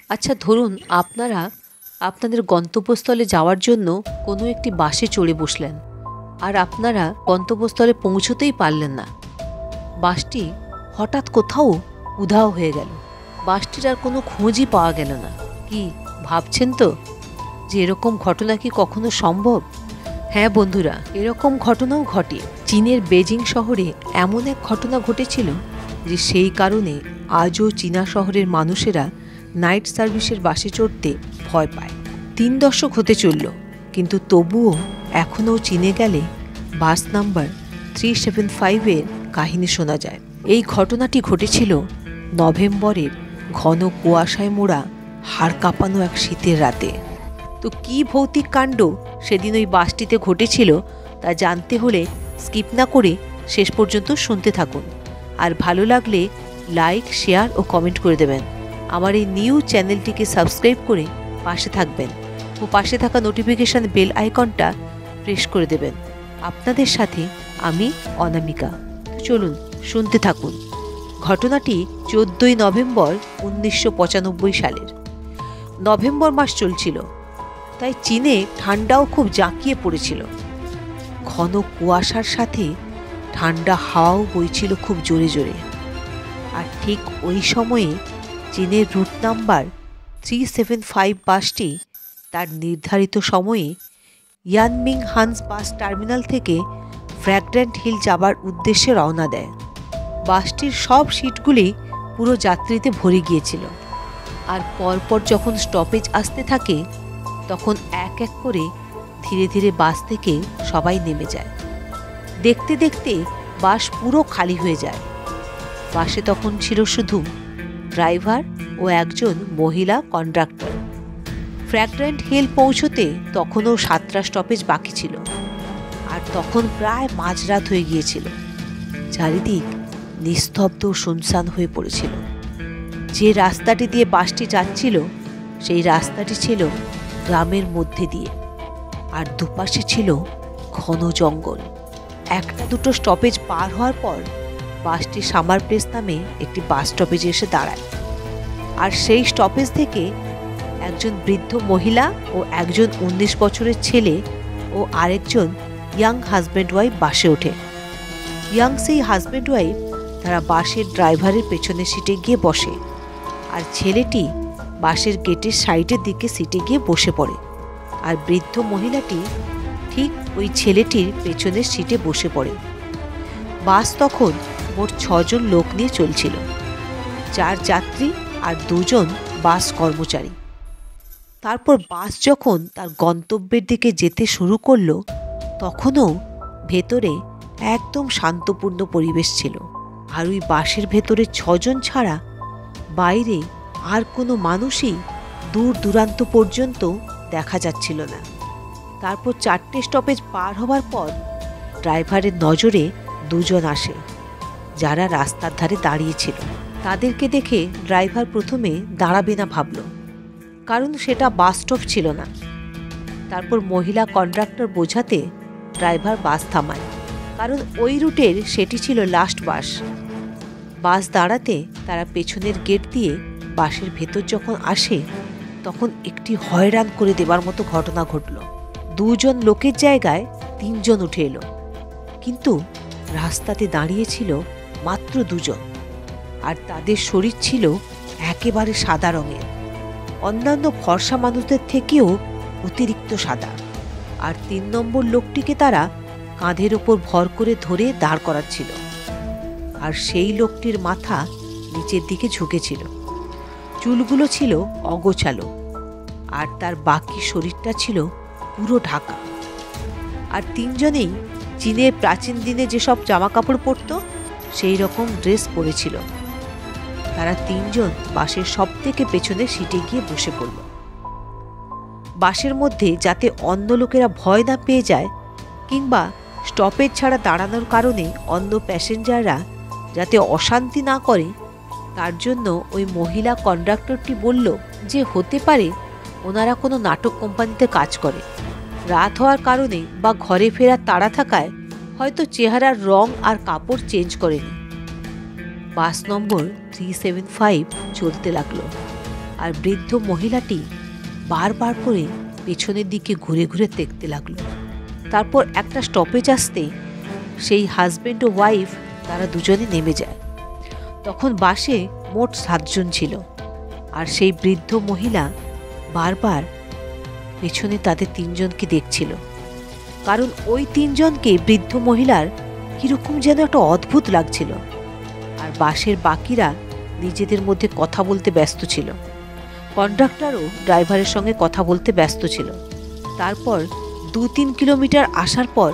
আচ্ছা ধরুন আপনারা আপনাদের গন্তব্যস্থলে যাওয়ার জন্য কোনো একটি বাসে চড়ে বসলেন, আর আপনারা গন্তব্যস্থলে পৌঁছতেই পারলেন না। বাসটি হঠাৎ কোথাও উধাও হয়ে গেল। বাসটির আর কোনো খোঁজই পাওয়া গেল না। কি ভাবছেন তো যে এরকম ঘটনা কি কখনো সম্ভব? হ্যাঁ বন্ধুরা, এরকম ঘটনাও ঘটে। চীনের বেজিং শহরে এমন এক ঘটনা ঘটেছিল যে সেই কারণে আজও চীনা শহরের মানুষেরা নাইট সার্ভিসের বাসে চড়তে ভয় পায়। 3 দশক হতে চলল, কিন্তু তবুও এখনও চীনে গেলে বাস নাম্বার 375-এর কাহিনী শোনা যায়। এই ঘটনাটি ঘটেছিল নভেম্বরের ঘন কুয়াশায় মোড়া হাড় কাঁপানো এক শীতের রাতে। তো কী ভৌতিক কাণ্ড সেদিন ওই বাসটিতে ঘটেছিল তা জানতে হলে স্কিপ না করে শেষ পর্যন্ত শুনতে থাকুন। আর ভালো লাগলে লাইক, শেয়ার ও কমেন্ট করে দেবেন। আমার এই নিউ চ্যানেলটিকে সাবস্ক্রাইব করে পাশে থাকবেন ও পাশে থাকা নোটিফিকেশান বেল আইকনটা প্রেস করে দেবেন। আপনাদের সাথে আমি অনামিকা। চলুন শুনতে থাকুন। ঘটনাটি 14ই নভেম্বর 1995 সালের। নভেম্বর মাস চলছিল, তাই চীনে ঠান্ডাও খুব জাঁকিয়ে পড়েছিল। ঘন কুয়াশার সাথে ঠান্ডা হাওয়াও বইছিল খুব জোরে জোরে। আর ঠিক ওই সময়ে চীনের রুট নাম্বার 375 বাসটি তার নির্ধারিত সময়ে ইয়ানমিং হান্স বাস টার্মিনাল থেকে ফ্র্যাগরেন্ট হিল যাবার উদ্দেশ্যে রওনা দেয়। বাসটির সব সিটগুলি পুরো যাত্রীতে ভরে গিয়েছিল। আর পরপর যখন স্টপেজ আসতে থাকে তখন এক এক করে ধীরে ধীরে বাস থেকে সবাই নেমে যায়। দেখতে দেখতে বাস পুরো খালি হয়ে যায়। বাসে তখন ছিল শুধু ড্রাইভার ও একজন মহিলা কন্ডাক্টর। ফ্র্যাগরেন্ট হিল পৌঁছতে তখনও 7টা স্টপেজ বাকি ছিল। আর তখন প্রায় মাঝরাত হয়ে গিয়েছিল। চারিদিক নিস্তব্ধ শুনশান হয়ে পড়েছিল। যে রাস্তাটি দিয়ে বাসটি যাচ্ছিল সেই রাস্তাটি ছিল গ্রামের মধ্যে দিয়ে, আর দুপাশে ছিল ঘন জঙ্গল। 1-2 স্টপেজ পার হওয়ার পর বাসটি সামার প্লেস নামে একটি বাস স্টপেজে এসে দাঁড়ায়। আর সেই স্টপেজ থেকে একজন বৃদ্ধ মহিলা ও একজন 19 বছরের ছেলে ও আরেকজন ইয়াং হাজব্যান্ড ওয়াইফ বাসে ওঠে। ইয়াং সেই হাজব্যান্ড ওয়াইফ তারা বাসের ড্রাইভারের পেছনের সিটে গিয়ে বসে, আর ছেলেটি বাসের গেটের সাইডের দিকে সিটে গিয়ে বসে পড়ে। আর বৃদ্ধ মহিলাটি ঠিক ওই ছেলেটির পেছনের সিটে বসে পড়ে। বাস তখন মোট 6 জন লোক নিয়ে চলছিল, 4 যাত্রী আর 2 জন বাস কর্মচারী। তারপর বাস যখন তার গন্তব্যের দিকে যেতে শুরু করলো তখনও ভেতরে একদম শান্তপূর্ণ পরিবেশ ছিল। আর ওই বাসের ভেতরে 6 জন ছাড়া বাইরে আর কোনো মানুষই দূর দূরান্ত পর্যন্ত দেখা যাচ্ছিল না। তারপর 4টে স্টপেজ পার হওয়ার পর ড্রাইভারের নজরে 2 জন আসে, যারা রাস্তার ধারে দাঁড়িয়েছিল। তাদেরকে দেখে ড্রাইভার প্রথমে দাঁড়াবে না ভাবল, কারণ সেটা বাস স্টপ ছিল না। তারপর মহিলা কন্ডাক্টর বোঝাতে ড্রাইভার বাস থামায়, কারণ ওই রুটের সেটি ছিল লাস্ট বাস। বাস দাঁড়াতে তারা পেছনের গেট দিয়ে বাসের ভেতর যখন আসে তখন একটি হয়রান করে দেবার মতো ঘটনা ঘটল। 2 জন লোকের জায়গায় 3 জন উঠে এলো, কিন্তু রাস্তাতে দাঁড়িয়েছিল মাত্র 2 জন। আর তাদের শরীর ছিল একেবারে সাদা রঙের, অন্যান্য ফর্সা মানুষদের থেকেও অতিরিক্ত সাদা। আর 3 নম্বর লোকটিকে তারা কাঁধের ওপর ভর করে ধরে দাঁড় করাচ্ছিল। আর সেই লোকটির মাথা নিচের দিকে ঝুঁকেছিল, চুলগুলো ছিল অগোছালো, আর তার বাকি শরীরটা ছিল পুরো ঢাকা। আর 3 জনেই চীনের প্রাচীন দিনে যেসব জামা কাপড় পরত সেই রকম ড্রেস পরেছিল। তারা 3 জন বাসের সবথেকে পেছনে সিটে গিয়ে বসে পড়ল। বাসের মধ্যে যাতে অন্য লোকেরা ভয় না পেয়ে যায়, কিংবা স্টপেজ ছাড়া দাঁড়ানোর কারণে অন্য প্যাসেঞ্জাররা যাতে অশান্তি না করে, তার জন্য ওই মহিলা কন্ডাক্টরটি বলল যে হতে পারে ওনারা কোনো নাটক কোম্পানিতে কাজ করে, রাত হওয়ার কারণে বা ঘরে ফেরার তাড়া থাকায় হয়তো চেহারার রং আর কাপড় চেঞ্জ করেনি। বাস নম্বর 375 চলতে লাগলো। আর বৃদ্ধ মহিলাটি বারবার করে পেছনের দিকে ঘুরে ঘুরে দেখতে লাগলো। তারপর একটা স্টপেজ আসতে সেই হাজব্যান্ড ও ওয়াইফ তারা দুজনে নেমে যায়। তখন বাসে মোট 7 জন ছিল, আর সেই বৃদ্ধ মহিলা বারবার পেছনে তাদের 3 জনকে দেখছিল, কারণ ওই 3 জনকে বৃদ্ধ মহিলার কিরকম যেন একটা অদ্ভুত লাগছিল। আর বাসের বাকিরা নিজেদের মধ্যে কথা বলতে ব্যস্ত ছিল। কন্ডাক্টরও ড্রাইভারের সঙ্গে কথা বলতে ব্যস্ত ছিল। তারপর 2-3 কিলোমিটার আসার পর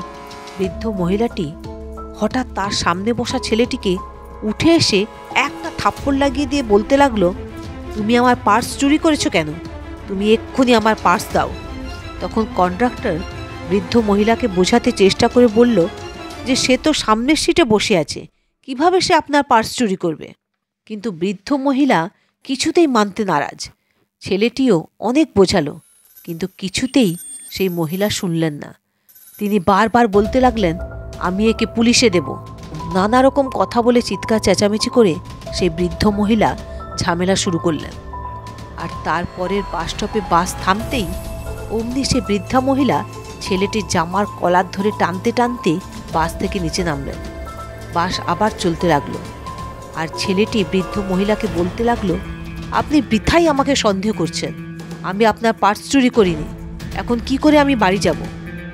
বৃদ্ধ মহিলাটি হঠাৎ তার সামনে বসা ছেলেটিকে উঠে এসে একটা থাপ্পড় লাগিয়ে দিয়ে বলতে লাগলো, তুমি আমার পার্স চুরি করেছো কেন? তুমি এক্ষুনি আমার পার্স দাও। তখন কন্ডাক্টর বৃদ্ধ মহিলাকে বোঝাতে চেষ্টা করে বলল যে সে তো সামনের সিটে বসে আছে, কিভাবে সে আপনার পার্স চুরি করবে? কিন্তু বৃদ্ধ মহিলা কিছুতেই মানতে নারাজ। ছেলেটিও অনেক বোঝালো, কিন্তু কিছুতেই সেই মহিলা শুনলেন না। তিনি বারবার বলতে লাগলেন, আমি একে পুলিশে দেব। নানা রকম কথা বলে চিৎকার চেঁচামেচি করে সেই বৃদ্ধ মহিলা ঝামেলা শুরু করলেন। আর তারপরের বাস স্টপে বাস থামতেই অমনি সে বৃদ্ধা মহিলা ছেলেটির জামার কলার ধরে টানতে টানতে বাস থেকে নিচে নামলেন। বাস আবার চলতে লাগলো, আর ছেলেটি বৃদ্ধ মহিলাকে বলতে লাগলো, আপনি বৃথাই আমাকে সন্দেহ করছেন। আমি আপনার পার্স চুরি করিনি। এখন কি করে আমি বাড়ি যাব?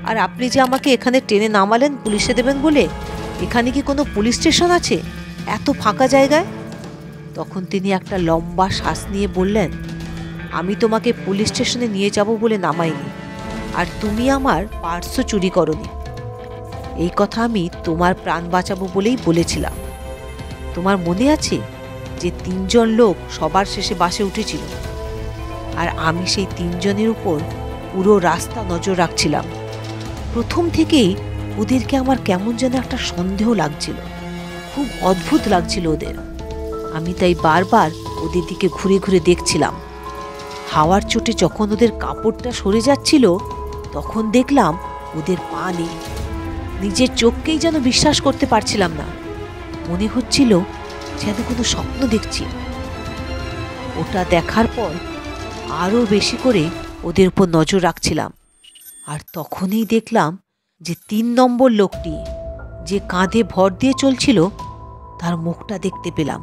আর আপনি যে আমাকে এখানে টেনে নামালেন পুলিশে দেবেন বলে, এখানে কি কোনো পুলিশ স্টেশন আছে এত ফাঁকা জায়গায়? তখন তিনি একটা লম্বা শ্বাস নিয়ে বললেন, আমি তোমাকে পুলিশ স্টেশনে নিয়ে যাব বলে নামাইনি, আর তুমি আমার পার্সও চুরি করনি। এই কথা আমি তোমার প্রাণ বাঁচাবো বলেই বলেছিলাম। তোমার মনে আছে যে 3 জন লোক সবার শেষে বাসে উঠেছিল, আর আমি সেই 3 জনের উপর পুরো রাস্তা নজর রাখছিলাম। প্রথম থেকেই ওদেরকে আমার কেমন যেন একটা সন্দেহ লাগছিল, খুব অদ্ভুত লাগছিল ওদের। আমি তাই বারবার ওদের দিকে ঘুরে ঘুরে দেখছিলাম। হাওয়ার চোটে যখন ওদের কাপড়টা সরে যাচ্ছিল, তখন দেখলাম ওদের পা নেই। নিজের চোখকেই যেন বিশ্বাস করতে পারছিলাম না। মনে হচ্ছিল যেন কোনো স্বপ্ন দেখছি। ওটা দেখার পর আরও বেশি করে ওদের উপর নজর রাখছিলাম। আর তখনই দেখলাম যে 3 নম্বর লোকটি যে কাঁধে ভর দিয়ে চলছিল, তার মুখটা দেখতে পেলাম।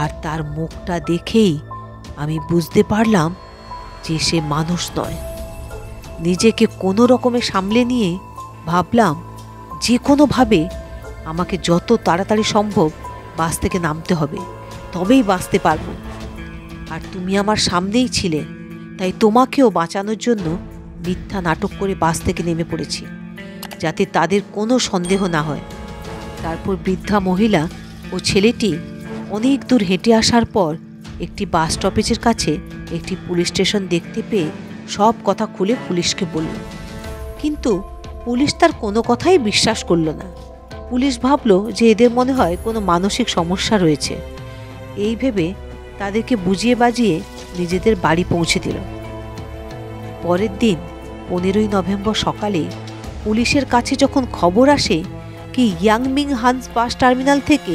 আর তার মুখটা দেখেই আমি বুঝতে পারলাম যে সে মানুষ নয়। নিজেকে কোনো রকমে সামলে নিয়ে ভাবলাম যে কোনোভাবে আমাকে যত তাড়াতাড়ি সম্ভব বাস থেকে নামতে হবে, তবেই বাঁচতে পারবো। আর তুমি আমার সামনেই ছিলে, তাই তোমাকেও বাঁচানোর জন্য মিথ্যা নাটক করে বাস থেকে নেমে পড়েছি, যাতে তাদের কোনো সন্দেহ না হয়। তারপর বৃদ্ধা মহিলা ও ছেলেটি অনেক দূর হেঁটে আসার পর একটি বাস স্টপেজের কাছে একটি পুলিশ স্টেশন দেখতে পেয়ে সব কথা খুলে পুলিশকে বলল। কিন্তু পুলিশ তার কোনো কথাই বিশ্বাস করল না। পুলিশ ভাবলো যে এদের মনে হয় কোনো মানসিক সমস্যা রয়েছে। এই ভেবে তাদেরকে বুঝিয়ে বাজিয়ে নিজেদের বাড়ি পৌঁছে দিল। পরের দিন 15ই নভেম্বর সকালে পুলিশের কাছে যখন খবর আসে কি ইয়াংমিং হান্স বাস টার্মিনাল থেকে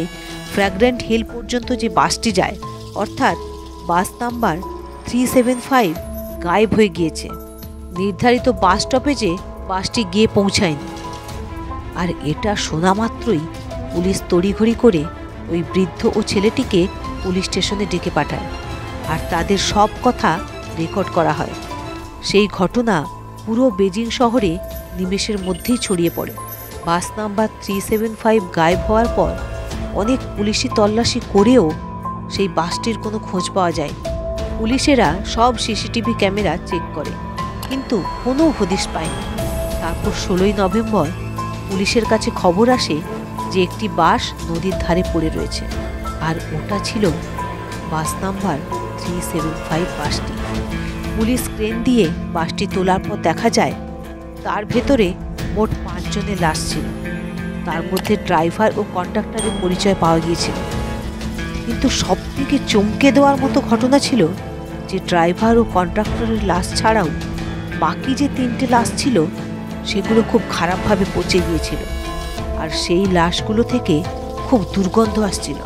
ফ্র্যাগ্রেন্ট হিল পর্যন্ত যে বাসটি যায়, অর্থাৎ বাস নাম্বার 375 গায়েব হয়ে গিয়েছে। নির্ধারিত বাস স্টপেজে বাসটি গিয়ে পৌঁছায়নি। আর এটা শোনা মাত্রই পুলিশ তড়িঘড়ি করে ওই বৃদ্ধ ও ছেলেটিকে পুলিশ স্টেশনে ডেকে পাঠায়, আর তাদের সব কথা রেকর্ড করা হয়। সেই ঘটনা পুরো বেজিং শহরে নিমেষের মধ্যেই ছড়িয়ে পড়ে। বাস নাম্বার 375 গায়েব হওয়ার পর অনেক পুলিশি তল্লাশি করেও সেই বাসটির কোনো খোঁজ পাওয়া যায়। পুলিশেরা সব সিসিটিভি ক্যামেরা চেক করে, কিন্তু কোনো হদিশ পায়নি। তারপর 16ই নভেম্বর পুলিশের কাছে খবর আসে যে একটি বাস নদীর ধারে পড়ে রয়েছে, আর ওটা ছিল বাস নাম্বার 375 বাসটি। পুলিশ ক্রেন দিয়ে বাসটি তোলার পর দেখা যায় তার ভেতরে মোট 5 জনের লাশ ছিল। তার মধ্যে ড্রাইভার ও কন্ডাক্টরের পরিচয় পাওয়া গিয়েছিল। কিন্তু সবথেকে চমকে দেওয়ার মতো ঘটনা ছিল যে ড্রাইভার ও কন্ডাক্টরের লাশ ছাড়াও বাকি যে 3টে লাশ ছিল সেগুলো খুব খারাপভাবে পচে গিয়েছিল, আর সেই লাশগুলো থেকে খুব দুর্গন্ধ আসছিল।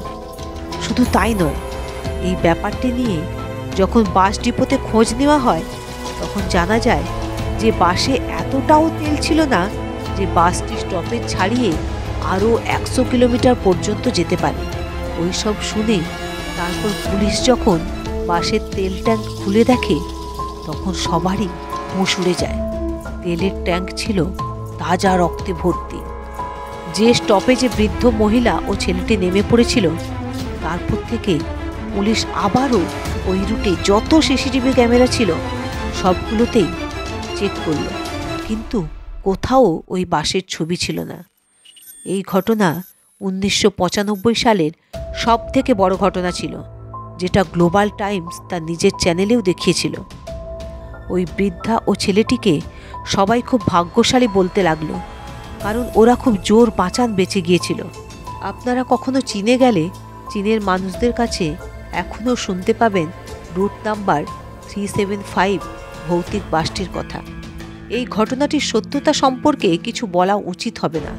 শুধু তাই নয়, এই ব্যাপারটি নিয়ে যখন বাস ডিপোতে খোঁজ নেওয়া হয় তখন জানা যায় যে বাসে এতটাও তেল ছিল না যে বাসটি স্টপেজ ছাড়িয়ে আরও 100 কিলোমিটার পর্যন্ত যেতে পারে। ওই সব শুনে তারপর পুলিশ যখন বাসের তেল ট্যাঙ্ক খুলে দেখে তখন সবারই হুঁশ উড়ে যায়। তেলের ট্যাঙ্ক ছিল তাজা রক্তে ভর্তি। যে স্টপেজে বৃদ্ধ মহিলা ও ছেলেটি নেমে পড়েছিল তারপর থেকে পুলিশ আবারও ওই রুটে যত সিসিটিভি ক্যামেরা ছিল সবগুলোতেই চেক করল, কিন্তু কোথাও ওই বাসের ছবি ছিল না। এই ঘটনা 1995 সালের সব থেকে বড় ঘটনা ছিল, যেটা গ্লোবাল টাইমস তার নিজের চ্যানেলেও দেখিয়েছিল। ওই বৃদ্ধা ও ছেলেটিকে সবাই খুব ভাগ্যশালী বলতে লাগলো, কারণ ওরা খুব জোর বাঁচান বেঁচে গিয়েছিল। আপনারা কখনো চীনে গেলে চীনের মানুষদের কাছে এখনও শুনতে পাবেন রুট নাম্বার 375 ভৌতিক বাসটির কথা। এই ঘটনাটির সত্যতা সম্পর্কে কিছু বলা উচিত হবে না,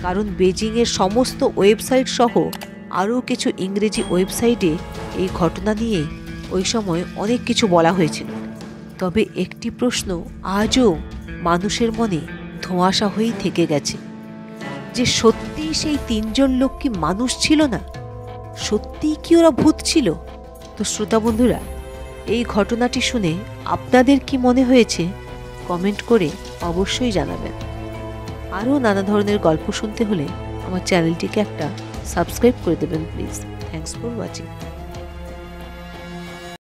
কারণ বেজিংয়ের সমস্ত ওয়েবসাইট সহ আরও কিছু ইংরেজি ওয়েবসাইটে এই ঘটনা নিয়ে ওই সময় অনেক কিছু বলা হয়েছিল। তবে একটি প্রশ্ন আজও মানুষের মনে ধোঁয়াশা হয়েই থেকে গেছে, যে সত্যিই সেই 3জন লোক কি মানুষ ছিল না? সত্যিই কি ওরা ভূত ছিল? তো শ্রোতা বন্ধুরা, এই ঘটনাটি শুনে আপনাদের কি মনে হয়েছে কমেন্ট করে অবশ্যই জানাবেন। আরও নানা ধরনের গল্প শুনতে হলে আমার চ্যানেলটিকে একটা সাবস্ক্রাইব করে দেবেন প্লিজ। Thanks for watching.